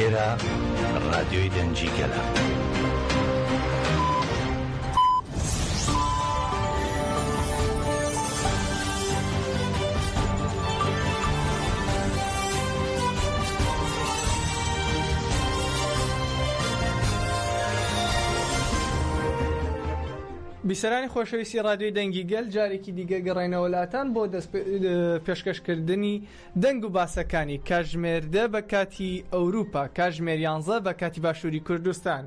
ئێرە ڕادیۆی دەنجیگەلە. بیسەرانی خۆشەویستی ڕادیۆی دەنگی گەل جارێکی دیگە گەڕێنەوەلاتان بۆ پێشکەشکردنی دەنگ و باسەکانی کاتژمێردە بە کاتی ئەوروپا، کاتژمێر 11 بە کاتی باشووری کوردستان.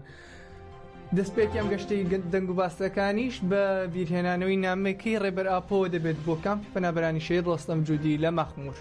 دەستپێکی ئەم گەشتەی دەنگ و باسەکانیش بە بیرهێنانەوەی نامەکەی ڕێبەر ئاپۆ دەبێت بۆ کامپی پەنابەرانی شەید ڕۆستەم جوودی لە مەخموور.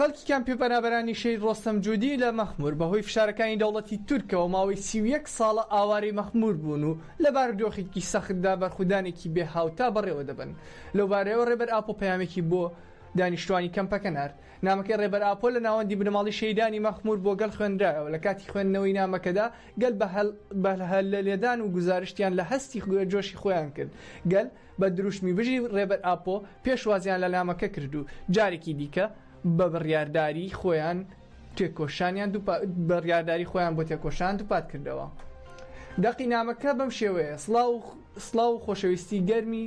خەڵکی کامپی پەنابەرانی شەید ڕۆستەم جوودی لە مەخموور بەهۆی فشارەکانی دەوڵەتی تورکەوە ماوەی 31 ساڵە ئاوارەی مەخموور بوون و لە بارودۆخێکی سەختدا بەرخودانێکی بێ هاوتا بەڕێوە دەبن. لەو بارەیەوە ڕێبەر ئاپۆ پەیامێکی بۆ دانیشتوانی کەمپەکە نارد. نامەکەی ڕێبەر ئاپۆ لە ناوەندی بنەماڵی شەیدانی مەخموور بۆ گەل خوێندرایەوە. لە کاتی خوێندنەوەی نامەکەدا گەل بە هەلەلێدان و گزارشتیان لە هەستی جۆشی خۆیان کرد. گەل بە دروشمی بژی ڕێبەر ئاپۆ پێشوازیان لە نامەکە کرد و جارێکی دیکە بە بڕیارداری خۆیان تێکۆشانیان بڕیارداری خۆیان بۆ تێکۆشان دووپات کردەوە. دەقی نامەکە بەم شێوەیە: سڵاو و خۆشەویستی گەرمی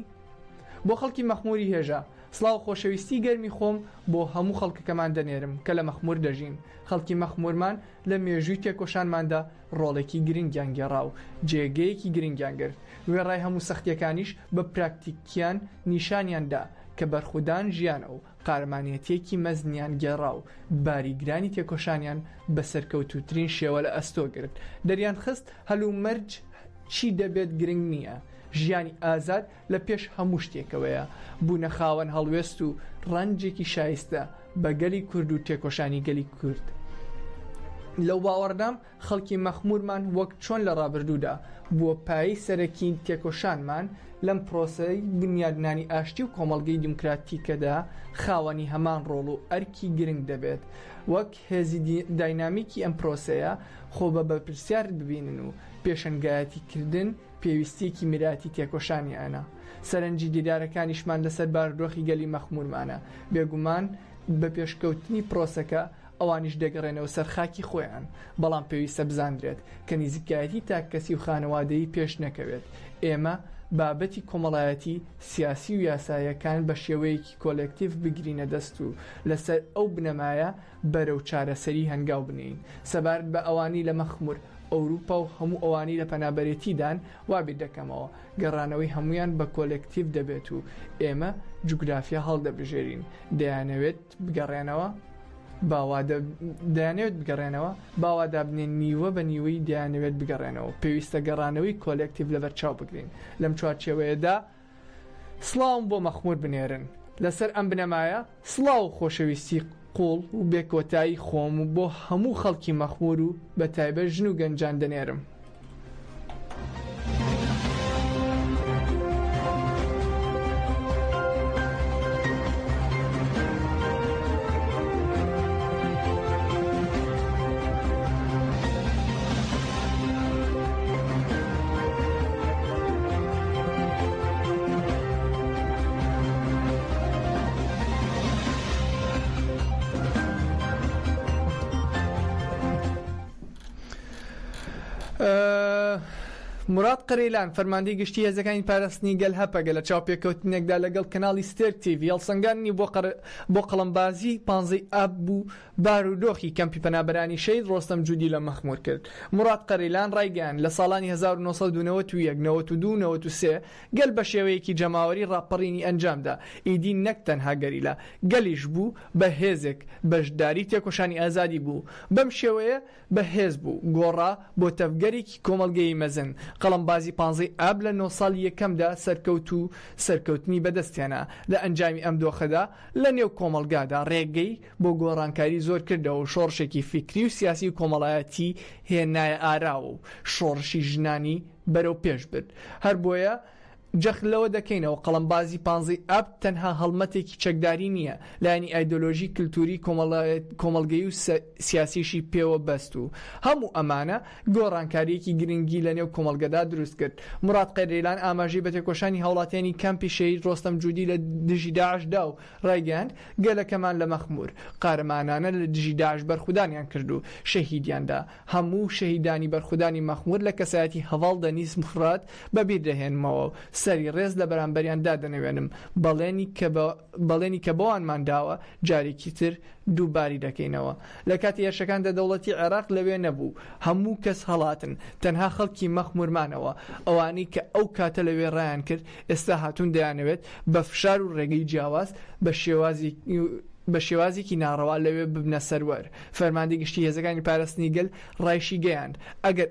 بۆ خەڵکی مەخمووری هێژە. سڵاو خۆشەویستی گەرمی خۆم بۆ هەموو خەڵکەکەمان دەنێرم کە لە مەخموور دەژین. خەڵکی مەخموورمان لە مێژووی تێکۆشانماندا ڕۆڵێکی گرنگیان گێڕا و جێگەیەکی گرنگیان گرت. وێڕای هەموو سەختیەکانیش بە پراکتیکیان نیشانیاندا کە بەرخودان ژیانە و قارمانیەتێکی مەزنیان گێڕا و باریگرانی تێکۆشانیان بە سەرکەوتوترین شێوە لە ئەستۆ گرت. دەریان خست هەلو مەرج چی دەبێت گرنگ نییە، ژیانی ئازاد لە پێش هەموو شتێکەوەیە. بوونە خاوەن هەڵوێست و ڕەنجێکی شایستە بە گەلی کورد و تێکۆشانی گەلی کورد. لەو باوەڕدام خەڵکی مەخموورمان وەک چۆن لە ڕابردوودا بووە پایی سەرەکی تێکۆشانمان لەم پرۆسەی بنیادنانی ئاشتی و کۆمەڵگەی دیموکراتیکەدا خاوەنی هەمان ڕۆڵ و ئەرکی گرنگ دەبێت. وەک هێزی داینامیکی ئەم پرۆسەیە خۆ بە بەرپرسیار ببینن و پێشەنگایەتیکردن پێویستیەکی میراتی تێکۆشانی ئەنا. سەرنجی دیدارەکانیشمان لەسەر بارودۆخی گەلی مەخموورمانە. بێگومان بە پێشکەوتنی پرۆسەکە ئەوانیش دەگەڕێنەوە سەر خاکی خۆیان، بەڵام پێویستە بزاندرێت کە نزیکایەتی تاکەسی و خانەوادەیی پێش نەکەوێت. ئێمە بابەتی کۆمەڵایەتی سیاسی و یاساییەکان بە شێوەیەکی کۆلێکتیڤ بگرینە دەست و لەسەر ئەو بنەمایە بەرەو چارەسەری هەنگاو بنین. سەبارەت بە ئەوانی لە مەخموور، ئەوروپا و هەموو ئەوانی لە پەنابەرێتیدان وابیر دەکەمەوە گەڕانەوەی هەمویان بە کۆلێکتیڤ دەبێت و ئێمە جوگرافیا هەڵدەبژێرین. دەیانەوێت بگەڕێنەوە باوادا بنێن نیوە بە نیوەی دەیانەوێت بگەڕێنەوە. پێویستە گەڕانەوەی کۆلێکتیڤ لەبەرچاو بگرین. لەم چوارچێوەیەدا سڵاوم بۆ مەخموور بنێرن. لەسەر ئەم بنەمایە سڵاو و خۆشەویستی قوڵ و بێکۆتایی خۆم و بۆ هەموو خەڵکی مەخموور و بە تایبەت ژن و گەنجان دەنێرم. مراد قرێلان فەرماندەی گشتی هێزەکانی پاراستنی گەل هەپەگە لە چاوپێکەوتنێکدا لەگەڵ کەناڵی ستێر تیڤ هەڵسەنگاندنی بۆ قەڵەمبازی 15 ئاب بوو بارودۆخی کەمپی پەنابەرانی شەید ڕۆستەم جوودی لە مەخموور کرد. مراد قەرێلان ڕایگەیان لە ساڵانی 1991 92 93 گەل بە شێوەیەکی جەماوەری ڕاپەڕینی ئەنجامدا. ئیدی نەک تەنها گەریلا گەلیش بوو بە هێزێک بەشداری تێکۆشانی ئازادی بوو. بەم شێوەیە بە هێز بوو گۆڕا بۆ تەفگەرێکی کۆمەڵگەی مەزن. قەڵەمبازی 15 ئاب لە 9 ساڵی یەکەمدا سەرکەوتنی بەدەستێنا. لە ئەنجامی ئەم دۆخەدا لە نێو کۆمەڵگادا ڕێگەی بۆ گۆڕانکاری زۆر کردەوە و شۆڕشێکی فیکری و سیاسی و کۆمەڵایەتی هێنایە ئاراوە و شۆڕشی ژنانی بەرەو پێش برد. هەر بۆیە جەخت لەوە دەکەینەوە قەڵەمبازی پانزەی ئاب تەنها هەڵمەتێکی چەکداری نییە لایەنی ئایدۆلۆژی کللتوری کۆمەڵگەی و سیاسیشی پێوە بەست و هەموو ئەمانە گۆڕانکاریەکی گرنگی لە نێو کۆمەڵگەدا دروست کرد. مراد قەیرەیلان ئاماژەی بە تێکۆشانی هاوڵاتیانی کەمپی شەهید ڕۆستەم جوودی لە دژی داعشدا و ڕایگەاند گەلەکەمان لە مەخمور قارەمانانە لە دژی داعش بەرخودانیان کرد و شەهیدیاندا. هەموو شەهیدانی بەرخودانی مەخمور لە کەسایەتی هەواڵ دەنیس مخرات بەبیر دەهێنمەوە و سەری ڕێز لە بەرامبەریاندا دەنەوێنم بەڵێنی کە بۆوانمان داوە جارێکی تر دووباری دەکەینەوە. لە کاتی هێرشەکاندا دەوڵەتی عێراق لەوێ نەبوو، هەموو کەس هەڵاتن، تەنها خەڵکی مەخمورمانەوە ئەوانەی کە ئەو کاتە لەوێ ڕایان کرد ئێستا هاتوون دەیانەوێت بە فشار و ڕێگەی جیاواز بە شێوازێکی ناڕەوا لەوێ ببنە سەروەر. فەرماندەی گشتی هێزەکانی پاراستنی گەل ڕایشی گەیاند ئەگەر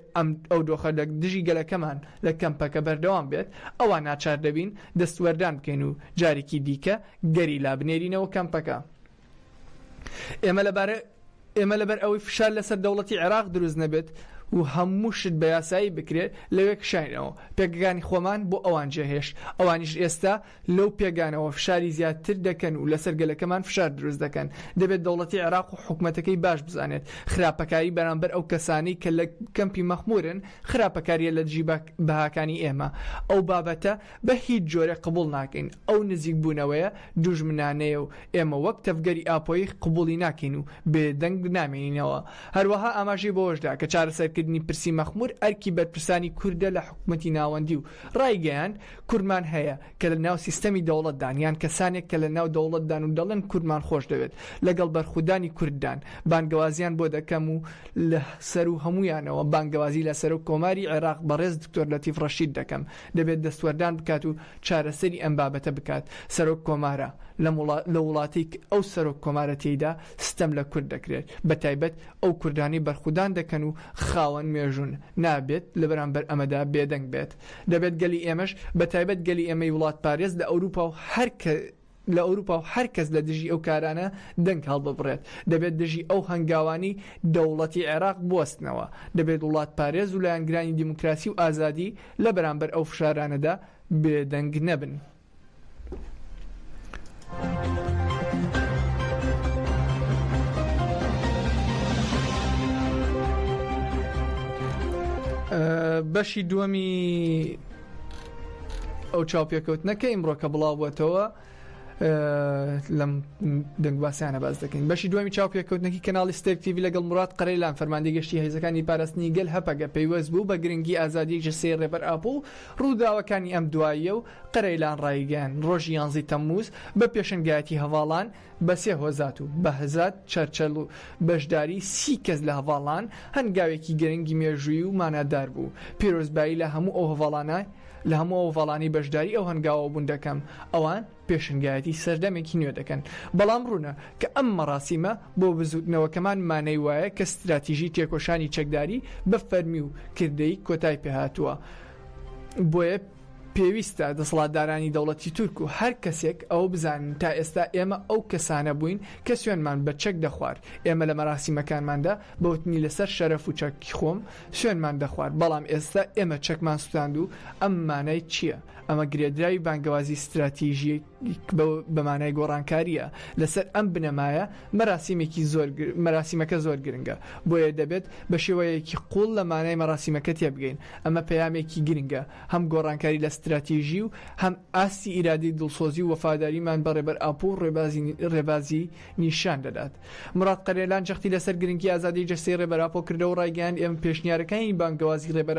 ئەو دۆخە لە دژی گەلەکەمان لە کەمپەکە بەردەوام بێت ئەوان ناچار دەبین دەستوەردان بکەین و جارێکی دیکە گەری لابنێرینەوە کەمپەکە. ئێمە لەبەر ئەوەی فشار لەسەر دەوڵەتی عێراق دروست نەبێت و هەموو شت بە یاسایی بکرێت لەوێ کشاینەوە پێگەکانی خۆمان بۆ ئەوان جێهێش. ئەوانیش ئێستا لەو پێگانەوە فشاری زیاتر دەکەن و لەسەر گەلەکەمان فشار دروست دەکەن. دەبێت دەوڵەتی عێراق و حکومەتەکەی باش بزانێت خراپەکاری بەرامبەر ئەو کەسانی کە لە کەمپی مەخمورن خراپەکاریە لە دژی بەهاکانی ئێمە. ئەو بابەتە بە هیچ جۆرە قبول ناکەین. ئەو نزیک بوونەوەیە دوژمنانەیە و ئێمە وەک تەفگەری ئاپۆی قبولی ناکەین و بێدەنگ نامێنینەوە. هەروەها ئاماژەی بۆشدا کە چارەسەرکردنی پرسی مەخمور ئەرکی بەرپرسانی کووردە لە حکومەتی ناوەندی و ڕایگەیاند کورمان هەیە کە لە ناو سیستەمی دەوڵەتدان یان کەسانێک کە لە ناو دەوڵەتدان و دەڵێن کورمان خۆش دەوێت لەگەڵ بەرخودانی کورددان بانگەوازیان بۆ دەکەم و لە سەر و هەمویانەوە بانگەوازی لە سەر و کۆماری عێراق بەڕێز دکتۆر لەتیف ڕەشید دەکەم. دەبێت دەستوەردان بکات و چارەسەری ئەم بابەتە بکات. سەرۆک کۆمارە لە وڵاتی ئەو سەرۆک کۆمارە تێیدا ستەم لە کورد دەکرێت بە تایبەت ئەو کوردانی بەرخودان دەکەن و خاوەن مێژون نابێت لە بەرامبەر ئەمەدا بێدەنگ بێت. دەبێت گەلی ئێمەش بە تایبەت گەلی ئێمەی وڵات پارێز لە ئەوروپا و هەر کەس لە دژی ئەو کارانە دەنگ هەڵببڕێت. دەبێت دژی ئەو هەنگاوانی دەوڵەتی عێراق بوەستنەوە. دەبێت وڵات پارێز و لایەنگرانی دیموکراسی و ئازادی لە بەرامبەر ئەو فشارانەدا بێدەنگ نەبن. بەشی دووەمی ئەو چاوپێکەوتنەکە ئیمڕۆ کە بڵاو بووەتەوە لەم دەنگباسیانە باز دەکەین. بەشی دووەمی چاوپێکەوتنەکەی کەناڵی ستێک تیڤی لەگەڵ مراد قەرەیلان فەرماندەی گەشتی هێزەکانی پاراستنی گەل هەپەگە پەیوەست بوو بە گرنگی ئازادی جەسەی ڕێبەر ئاپۆ ڕووداوەکانی ئەم دواییە و قەرەیلان ڕایگەیاند ڕۆژی 11 تەمموز بە پێشنگایەتی هەواڵان بە 3 هۆزات و بەهزات چەرچەل و بەشداری 30 کەس لە هەواڵان هەنگاوێکی گرنگی مێژووی و مانەدار بوو. پیرۆزبایی لە هەموو ئەو هەواڵانی بەشداری ئەو هەنگاوە بوون دەکەم. ئەوان پێشنگایەتی سەردەمێکی نوێ دەکەن. بەڵام ڕوونە کە ئەم مەراسیمە بۆ بزوتنەوەکەمان مانەی وایە کە استراتیژی تێکۆشانی چەکداری بە فەرمی و کردەی کۆتای پێهاتووە. بۆیە پێویستە دەسەڵاتدارانی دەوڵەتی تورک و هەر کەسێک ئەو بزانن تا ئێستا ئێمە ئەو کەسانە بووین کە سوێنمان بە چەک دەخوارد. ئێمە لە مەراسیمەکانماندا بەوتنی لەسەر شەرەف و چەکی خۆم سوێنمان دەخوارد. بەڵام ئێستا ئێمە چەکمان سوتاند و ئەم مانای چییە؟ ئەمە گرێدراوی بانگەوازی استراتیژی بە مانای گۆڕانکاریە. لەسەر ئەم بنەمایە مەراسیمەکە زۆر گرنگە. بۆیە دەبێت بە شێوەیەکی قوڵ لە مانای مەراسیمەکە تێبگەین. ئەمە پەیامێکی گرنگە هەم گۆڕانکاری لە استراتیژی و هەم ئاستی ئیرادی دڵسۆزی و وەفاداریمان بە ڕێبەر ئاپۆ ڕێبازی نیشان دەدات. مراد قەرەیلان جەختی لەسەر گرنگی ئازادی جەستەی ڕێبەر ئاپۆ کردەوە و ڕایگەیاند ئێمە پێشنیارەکانی بانگەوازی ڕێبەر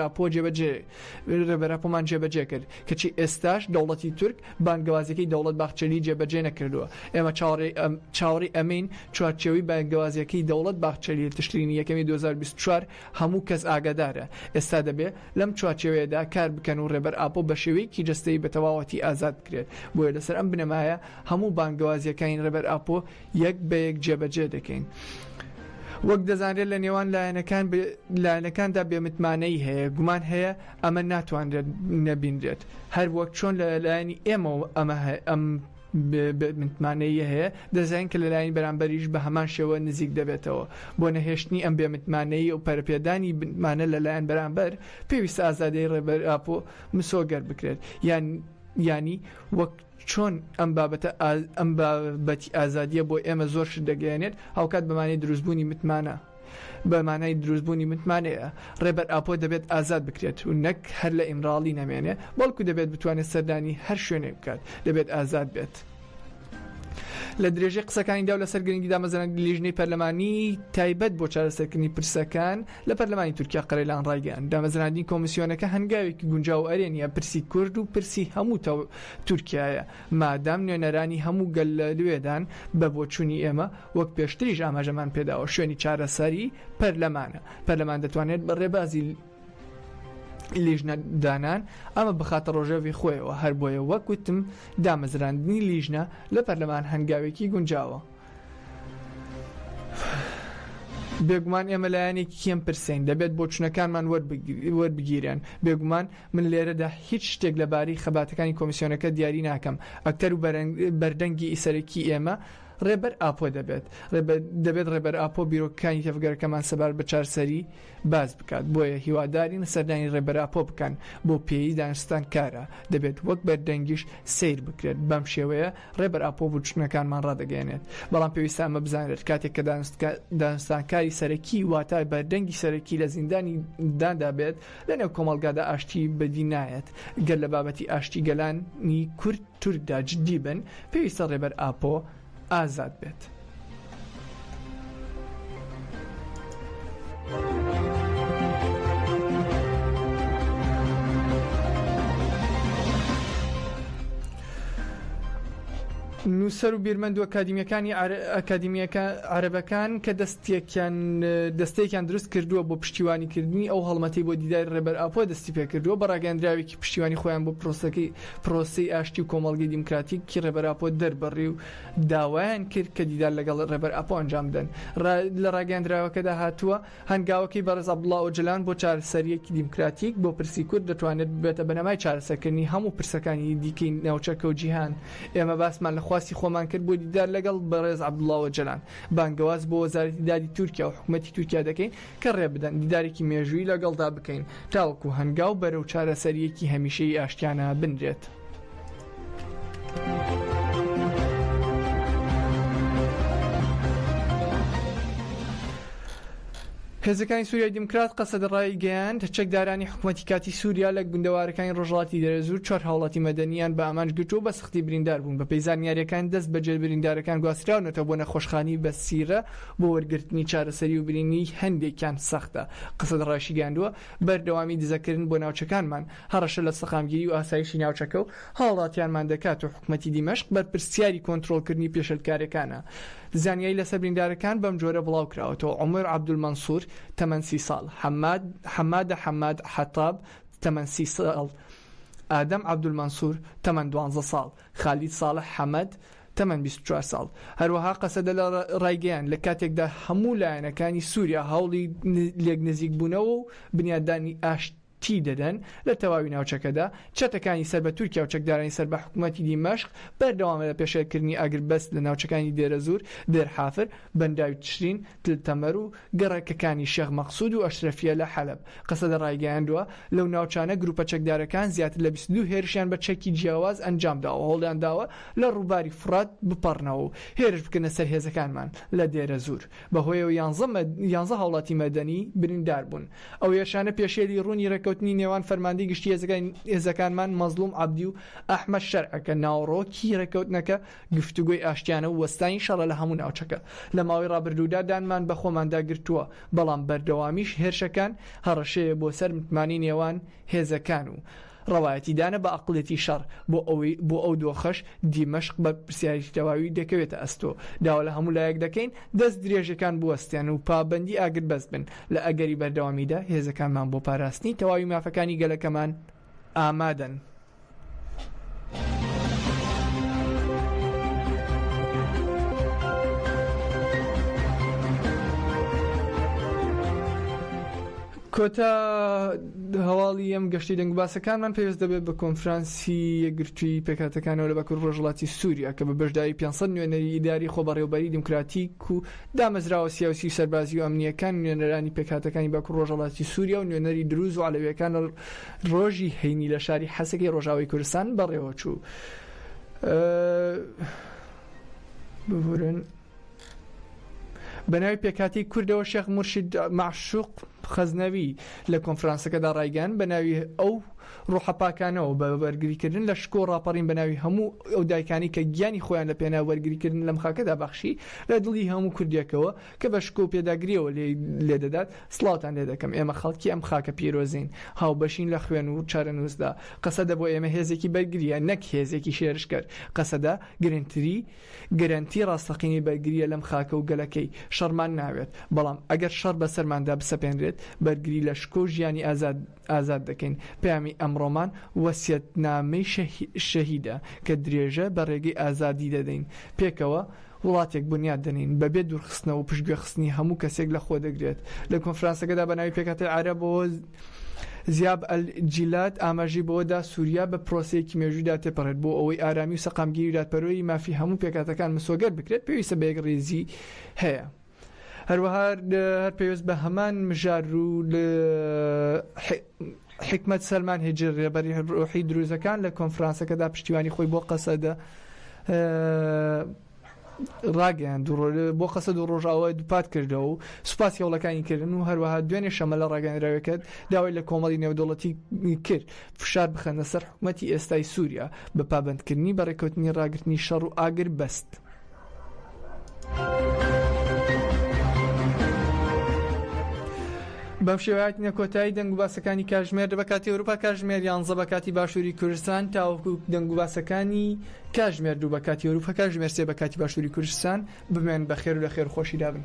ئاپۆمان جێبەجێ کرد کەچی ئێستاش دەوڵەتی تورک بانگەوازیەکەی دەوڵەت باخچەلی جێبەجێ نەکردووە. ئێمە چاوەڕی ئەمین چوارچێوەی بانگەوازیەکەی دەوڵەت باخچەلی تشرینی یەکەمی 2024 هەموو کەس ئاگادارە. ئێستا دەبێت لەم چوارچێوەیەدا کار بکەن و ڕێبەر ئاپۆ بە شێوەیەکی جەستەیی بە تەواوەتی ئازاد بکرێت. بۆیە لەسەر ئەم بنەمایە هەموو بانگەوازیەکانی ڕێبەر ئاپۆ یەک بە یەک جێبەجێ دەکەین. وەک دەزانرێت لە نێوان لایەنەکاندا بێمتمانەی هەیە، گومان هەیە ئەمە ناتوانرێت نەبینرێت. هەر وەک چۆن لە لایەنی ئێمەوە ئەم بێمتمانەیە هەیە دەزانین کە لەلایەنی بەرامبەریش بە هەمان شێوە نزیک دەبێتەوە. بۆ نەهێشتنی ئەم بێمتمانەیە و پەرەپێدانی بنمانە لەلایەن بەرامبەر پێویستە ئازادی ڕێبەر ئاپۆ مسۆگەر بکرێت. یان ینی وەک چۆن ئەم بابەتی ئازادیە بۆ ئێمە زۆر شت دەگەیەنێت هاوکات بەمانەی دروستبوونی متمانە بەمانای دروستبوونی متمانەیە ڕێبەر ئاپۆ دەبێت ئازاد بکرێت و نەک هەر لە ئیمراڵی نەمێنێ بەڵکو دەبێت بتوانێت سەردانی هەر شوێنێ بکات دەبێت ئازاد بێت. لە درێژەی قسەکانیدا و لەسەر گرنگی دامەزراندنی لیژنەی پەرلەمانی تایبەت بۆ چارەسەرکردنی پرسەکان لە پەرلەمانی تورکیا قەرەیلان ڕایگەیاند دامەزراندنی کۆمیسیۆنەکە هەنگاوێکی گونجاو و ئەرێنیە پرسی کورد و پرسی هەموو تورکیایە مادام نوێنەرانی هەموو گەل لە لوێدان بە بۆچوونی ئێمە وەک پێشتریش ئاماژەمان پێداوە شوێنی چارەسەری پەرلەمانە پەرلەمان دەتوانێت بە ڕێبازی لیژنە دانان ئەمە بخاتە ڕۆژەوی خۆیەوە هەر بۆیە وەکوتم دامەزراندنی لیژنە لە پەرلەمان هەنگاوێکی گونجاوە. بێگومان ئێمە لایەنێکی کێم پرسین دەبێت بۆچوونەکانمان وەربگیرن بێگومان من لێرەدا هیچ شتێک لەبارەی خەباتەکانی کۆمیسیۆنەکە دیاری ناکەم ئەکتەر و بەردەنگی ئیسەرەکی ئێمە ڕێبەر ئاپۆ دەبێت ڕێبەر ئاپۆ بیرۆکەکانی تەفگەرەکەمان سەبار بە چارسەری باز بکات بۆیە هیوادارین سەردانی ڕێبەر ئاپۆ بکەن بۆ پێی دانستان کارە دەبێت وەک بەردەنگیش سیر بکرێت بەم شێوەیە ڕێبەر ئاپۆ بچوونەکانمان ڕادەگەێنێت بەڵام پێویستە ئەمە بزانێت کاتێک کە دانستانکاری سەرەکی واتای بەردەنگی سەرەکی لە زیندانی داندا بێت لەنێو کۆمەڵگادا ئاشتی بەدی نایەت گەر لە بابەتی ئاشتی گەلانی کورد تورکدا جددی بن پێویستە ڕێبەر ئاپۆ ئازاد بێت. نووسەر و بیرمەند و ئەکادیمیەکە عەرەبەکان کە دەستێکیان دروست کردووە بۆ پشتیوانیکردنی ئەو هەڵمەتەی بۆ دیداری ڕێبەر ئاپۆ دەستی پێکردووە بە ڕاگەاندراوێکی پشتیوانی خۆیان بۆ پرۆسەی ئاشتی و کۆمەڵگەی دیموکراتیکی ڕێبەر ئاپۆ دەربڕی و داوایان کرد کە دیدار لەگەڵ ڕێبەر ئاپۆ ئەنجام بدەن. لە ڕاگەاندراوەکەدا هاتووە هەنگاوەکەی بەڕێز عەبدوڵڵا ئۆجەلان بۆ چارەسەریەکی دیموکراتیک بۆ پرسی کورد دەتوانێت بێتە بەنەمای چارەسەرکردنی هەموو پرسەکانی دیکەی ناوچەکە و جیهان. ئێمە باسمان لە خواسی خۆمان کرد بۆ دیدار لەگەڵ بەڕێز عەبدوڵڵا ئۆجەلان بانگەواز بۆ وەزارەتی دادی تورکیا و حکوومەتی تورکیا دەکەین کە ڕێ بدەن دیدارێکی مێژووی لەگەڵدا بکەین تاوەکو هەنگاو بەرەو چارەسەریەکی هەمیشەیی ئاشتیانە بنرێت. هێزەکانی سووریای دیموکرات قەسەدەڕایی گەیاند چەکدارانی حکوومەتی کاتی سووریا لە گوندەوارەکانی ڕۆژهەڵاتی دەرەزوو 4 هاوڵاتی مەدەنیان بە ئامانج گرتووە بە سختی بریندار بوون بە پێی زانیاریەکان دەست بەجێ بریندارەکان گواستراونەتەوە بۆ نەخۆشخانی بە سیرە بۆ وەرگرتنی چارەسەری و برینی هەندێکیان سەختە. قەسەدەڕایشی گەیاندووە بەردەوامی دزەکردن بۆ ناوچەکانمان هەڕەشە لە سەقامگیری و ئاسایشی ناوچەکە و هاوڵاتیانمان دەکات و حکوومەتی دیمەشق بەرپرسیاری کۆنتڕۆڵکردنی پێشەلکارەکانە. زانیاری لەسەر بریندارەکان بەم جۆرە بڵاو کراوەتەوە عومەر عەبدولمەنسوور تەمەن 30 ساڵ حەماد حەتاب تەمەن 30 ساڵ ئادەم عەبدولمەنسوور تەمەن 12 ساڵ خالید ساڵح حەمەد تەمەن 24 ساڵ. هەروەها قەسەدە لە ڕایگەیان لە کاتێکدا هەموو لایەنەکانی سووریا هەوڵی لێک نزیک بوونەوە و بنیادانی تی دەدەن لە تەواوی ناوچەکەدا چەتەکانی سەر بە تورکیا و چەکدارانی سەر بە حکوومەتی دیمەشق بەردەوامە لە پێشێلکردنی ئاگربەست لە ناوچەکانی دێرەزور دێرحافر بەنداوی تشرین تلتەمەر و گەڕەکەکانی شێخ مەقسوود و ئەشرەفیە لە حەلەب. قەسەدە ڕایگەیاندووە لەو ناوچانە گروپە چەکدارەکان زیاتر لە 22 هێرشیان بە چەکی جیاواز ئەنجامداوە هەوڵیان داوە لە ڕووباری فرات بپەڕنەوە و هێرش بکەنە سەر هێزەکانمان لە دێرەزور بەهۆیەوە 11 هاوڵاتی مەدەنی بریندار بوون. ئەو یێشانە پێشێلی ڕوونی کەوتنی نێوان فەرماندەی گشتی هێزەکانمان مەزلوم عەبدی و ئەحمەد شەرعەکە ناوڕۆکی ڕێکەوتنەکە گفتوگۆی ئاشتیانە و وەستانی شەڕە لە هەموو ناوچەکە لە ماوەی ڕابردوودا دانمان بە خۆماندا گرتووە بەڵام بەردەوامیش هێرشەکان هەڕەشەیە بۆ سەر متمانی نێوان هێزەکان و ڕەوایەتی دانە بە عەقڵێتی شەڕ بۆ ئەو دۆخەش دیمەشق بە پرسیاری تەواوی دەکەوێتە ئەستۆ داوا لە هەموو لایەک دەکەین دەست درێژەکان بوەستیان و پابەندی ئاگربەست بن لە ئەگەری بەردەوامیدا هێزەکانمان بۆ پاراستنی تەواوی مافەکانی گەلەکەمان ئامادەن. کۆتا هەواڵی ئەم گەشتی دەنگباسەکانمان پێویست دەبێت بە کۆنفرانسی یەکگرتووی پێکهاتەکانەوە لە باکوور ڕۆژهەڵاتی سووریا کە بە بەشداری 500 نوێنەری ئیداری خۆبەڕێوەبەری دیموکراتیک و دامەزراوە سیاسی و سەربازی و ئەمنیەکان نوێنەرانی پێکهاتەکانی باکوور ڕۆژهەڵاتی سووریا و نوێنەری دروز و عەلەویەکان لە ڕۆژی هەینی لە شاری حەسەکەی ڕۆژاوای کوردستان بەڕێوە چوو. ببورن بەناوی پێکهاتی کوردەوە شێخ مورشید معشوق خەزنەوی لە کۆنفرانسەکەدا ڕایگەیاند بەناوی ئەو ڕوحەپاکانەوە بە وەرگریکردن لە شکۆ ڕاپەڕین بەناوی هەموو ئەو دایکانی کە گیانی خۆیان لە پێناو وەرگریکردن لەم خاکەدا بەخشی لە دڵی هەموو کوردیەکەوە کە بە شکۆ و پێداگریەوە لێ دەدات. سڵاوتان لێ دەکەم ئێمە خەڵکی ئەم خاکە پیرۆزین، هاوبەشین لە خوێن و چارەنووسدا. قەسەدە بۆ ئێمە هێزێکی بەرگریە نەک هێزێکی شێرشکەر. قەسەدە گەرنتی ڕاستەقینی بەرگریە لەم خاکە و گەلەکەی. شەڕمان ناوێت، بەڵام ئەگەر شەڕ بەسەرماندا بسەپێنرێت بەرگری لە شکۆ ژیانی ئازاد دەکەین. پەیامی ئەمڕۆمان وەسیەتنامەی شەهیدە کە درێژە بە ڕێگەی ئازادی دەدەین. پێکەوە وڵاتێک بنیاد دەنین بەبێ دوورخستنەوە و پشتگوێخستنی هەموو کەسێک لە خۆ دەگرێت. لە کۆنفرانسەکەدا بەناوی پێکهاتەی عەرەب بۆ زیاب ئەلجیلات ئاماژەی بەوەدا سووریا بە پرۆسەیەکی مێژوویدا تێپەڕێت بۆ ئەوەی ئارامی و سەقامگیری و دادپەروەری مافی هەموو پێکهاتەکان مسۆگەر بکرێت پێویستە بە یەک ڕێزی هەیە. هەروەها هەر پێویست بە هەمان مژار و حکمەت سەلمان هێجر ڕێبەری ڕۆحی دروزەکان لە کۆنفرانسەکەدا پشتیوانی خۆی بۆ قەسەدە ڕاگەیاند بۆ قەسەد و ڕۆژاوای دووپات کردەوە و سوپاسی هەوڵەکانی کردن و هەروەها دوێنێ شەمە لە ڕاگەیاندراوەکەت داوای لە کۆمەڵی نێودەوڵەتی کرد فشار بخەنە سەر حکومەتی ئێستای سووریا بە پابەندکردنی بەڕێکەوتنی ڕاگررتنی شەڕ و ئاگر بەست. بەم شێوەیەتی کۆتایی دەنگ و باسەکانی کاتژمێر بە کاتی ئەوروپا کاتژمێر 11 بە کاتی باشووری کوردستان تاوەکو دەنگ و باسەکانی کاتژمێر 2 بە کاتی ئەوروپا کاتژمێر 3 بە کاتی باشووری کوردستان بمێن بە خێر و لە خێر خۆشی دابن.